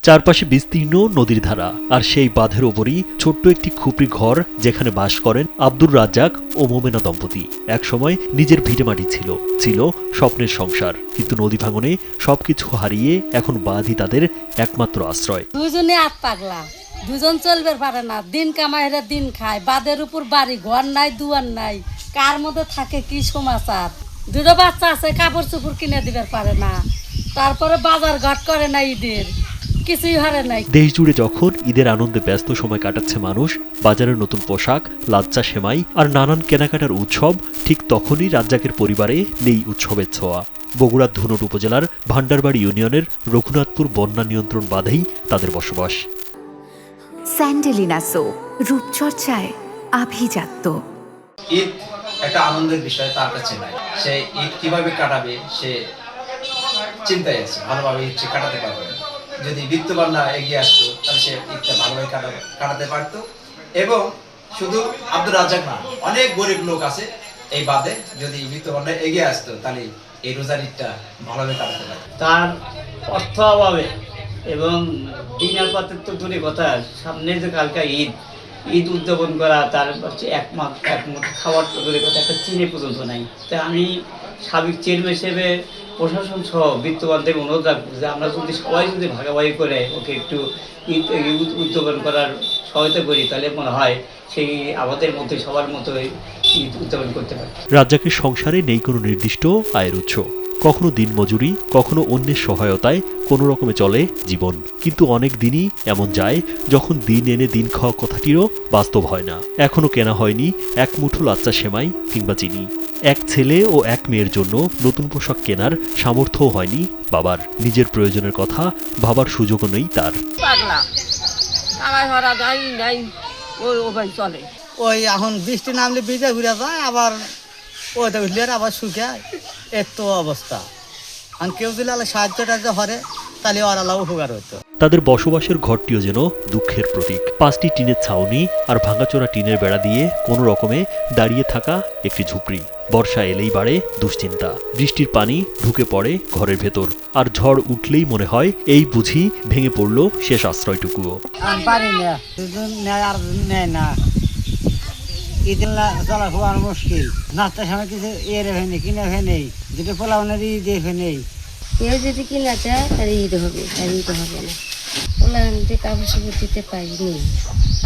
চারপাশে বিস্তীর্ণ নদীর ধারা, আর সেই বাঁধের ওপরই ছোট্ট একটি খুপড়ি ঘর, যেখানে বাস করেন আব্দুর রাজ্জাক ও মোমেনা দম্পতি। একসময় নিজের ভিটেমাটি ছিল, ছিল স্বপ্নের সংসার, কিন্তু নদী ভাঙনে সবকিছু হারিয়ে এখন বাঁধই তাদের একমাত্র আশ্রয়। দুজনে আত পাগলা, দুজন চলবে পারে না, দিন কামাইরা দিন খায়, বাঁধের উপর বাড়ি ঘর নাই, দুয়ার নাই, কার মধ্যে থাকে কি সমাচার। দুটো বাচ্চা আছে, কাপড় চোপড় কিনে দিবে পারে না, তারপরে বাজার ঘাট করে না, ঈদের কিছুই হারে নাই। দেশ জুড়ে যখন ঈদের আনন্দে ব্যস্ত সময় কাটাচ্ছে মানুষ, বাজারের নতুন পোশাক, লাচ্চা সেমাই আর নানান কেনাকাটার উৎসব, ঠিক তখনই রাজ্জাকের পরিবারে নেই উৎসবের ছোঁয়া। বগুড়ার ধুনট উপজেলার ভান্ডারবাড়ি ইউনিয়নের রঘুনাথপুর বন্যা নিয়ন্ত্রণ বাঁধেই তাদের বসবাস। স্যান্ডেলিনা সো, রূপচর্চায় আভিজাত্য। ঈদ একটা আনন্দের বিষয় তার কাছে নাই। সে ঈদ কিভাবে কাটাবে সে চিন্তায় আছে, ভালোভাবে ঈদ কাটাতে পারবে না। যদি বিত্তবান না এগিয়ে আসতো তাহলে সে ঈদটা ভালোভাবে কাটাতে পারতো। এবং শুধু আব্দুর রাজ্জাক না, অনেক গরিব লোক আছে এই বাদে, যদি বিত্তবান এগিয়ে আসতো তাহলে এই রোজার ঈদটা ভালোভাবে কাটাতে পারতো। তার অর্থ অভাবে এবং দিনের পাতের তো দূরে কথা, সামনে যে কালকা ঈদ উদযাপন করা, তার হচ্ছে এক মুঠ খাওয়ার তো দূরে কথা, একটা চিনি পর্যন্ত নাই। তাই আমি সাবেক চেয়ারম্যান হিসেবে প্রশাসন সহ বিত্তবানদের অনুরোধ রাখবো যে আমরা যদি সবাই যদি ভাগাভাগি করে ওকে একটু ঈদ উদযাপন করার সহায়তা করি, তাহলে মনে হয় সেই আমাদের মধ্যে সবার মতো ঈদ উদযাপন করতে পারে। রাজ্জাকের সংসারে নেই কোনো নির্দিষ্ট আয়ের উৎস, কখনো দিনমজুরি, কখনো অন্যের সহায়তায় কোনো রকমে চলে জীবন। কিন্তু অনেক দিনই এমন যায় যখন দিন এনে দিন খাওয়া কথাটিরও বাস্তব হয় না। এখনো কেনা হয়নি এক মুঠো লাচ্চা সেমাই কিংবা চিনি। এক ছেলে ও এক মেয়ের জন্য নতুন পোশাক কেনার সামর্থ্যও হয়নি বাবার। নিজের প্রয়োজনের কথা ভাবার সুযোগও নেই তার। পাগলা কামাই হরা নাই নাই, ও ভাই চলে। ওই এখন বৃষ্টি নামলে ভিজে ঘুরে যায়, আবার ওইটা উঠলে আবার শুকায়, এর তো অবস্থা। আর কেউ যদি সাহায্য টাহায্য হরে তাহলে ওরালাও উপকার হতো। তাদের বসবাসের ঘরটিও যেন দুঃখের প্রতীক। 5টি টিনের ছাউনি আর ভাঙাচোরা টিনের বেড়া দিয়ে কোনো রকমে দাঁড়িয়ে থাকা একটি ঝুপড়ি। বর্ষা এলেই বাড়ে দুশ্চিন্তা, বৃষ্টির পানি ঢুকে পড়ে ঘরের ভেতর, আর ঝড় উঠলেই মনে হয় এই বুঝি ভেঙে পড়ল শেষ আশ্রয়টুকুও। পারি না, দুজন নেয় আর নেয় না, ঈদের চলা খুব মুশকিল। নাস্তার সময় কিছু এর হয়নি, কিনে হয়নি, যেটা পোলাওনের ঈদ হয়নি। কেউ যদি কিনা চায় তাহলে ঈদ হবে, তার ঈদ হবে না। ওলান্তে কাপড় চোপড় দিতে পারিনি,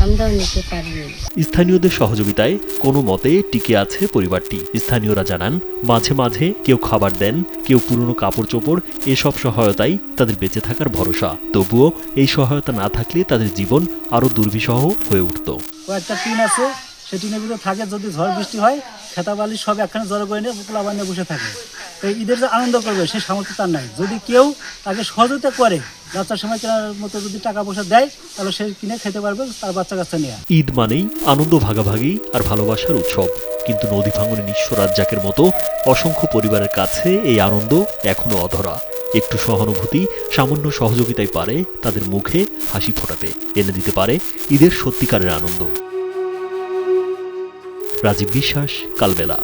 আমরাও নিতে পারিনি। স্থানীয়দের সহযোগিতায় কোনো মতে টিকে আছে পরিবারটি। স্থানীয়রা জানান, মাঝে মাঝে কেউ খাবার দেন, কেউ পুরনো কাপড় চোপড়, এসব সহায়তাই তাদের বেঁচে থাকার ভরসা। তবুও এই সহায়তা না থাকলে তাদের জীবন আরো দুর্বিষহ হয়ে উঠত। কয়েকটা টিন আছে, সেই টিনের ভিতরে থাকে, যদি ঝড় বৃষ্টি হয় খেতা বালি সব একখানে জড়ো করে নিয়ে পোলা বানিয়ে বসে থাকে। এই ঈদের যে আনন্দ করবে সেই সামর্থ্য তার নাই। যদি কেউ তাকে সহযোগিতা করে, বাচ্চার সময় কেনার মতো যদি টাকা পয়সা দেয়, তাহলে সে কিনে খেতে পারবে তার বাচ্চা কাচ্চা নিয়ে। ঈদ মানেই আনন্দ ভাগাভাগি আর ভালোবাসার উৎসব, কিন্তু নদী ভাঙনে নিঃস্ব রাজ্জাকের মতো অসংখ্য পরিবারের কাছে এই আনন্দ এখনো অধরা। একটু সহানুভূতি, সামান্য সহযোগিতাই পারে তাদের মুখে হাসি ফোটাতে, এনে দিতে পারে ঈদের সত্যিকারের আনন্দ। রাজীব বিশ্বাস, কালবেলা।